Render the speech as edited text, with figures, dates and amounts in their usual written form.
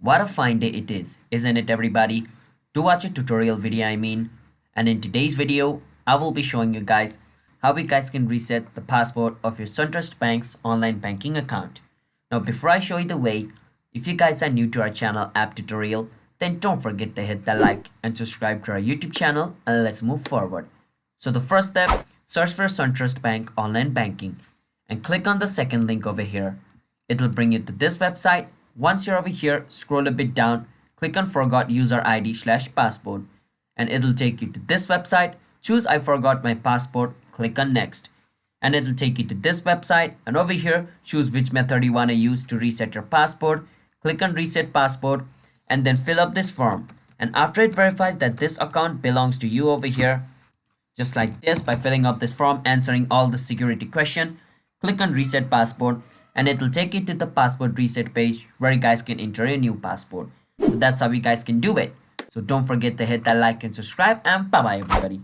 What a fine day it is, isn't it everybody? To watch a tutorial video and in today's video, I will be showing you guys how you guys can reset the password of your SunTrust Bank's online banking account. Now before I show you the way, if you guys are new to our channel app tutorial, then don't forget to hit the like and subscribe to our YouTube channel and let's move forward. So the first step, search for SunTrust Bank online banking and click on the second link over here. It'll bring you to this website. Once you're over here, scroll a bit down, click on forgot user ID/password and it'll take you to this website. Choose I forgot my password, click on next and it'll take you to this website, and over here choose which method you want to use to reset your password. Click on reset password and then fill up this form, and after it verifies that this account belongs to you over here, just like this, by filling up this form, answering all the security question, click on reset password and it'll take you to the password reset page where you guys can enter a new password. So that's how you guys can do it. So don't forget to hit that like and subscribe, and bye bye everybody.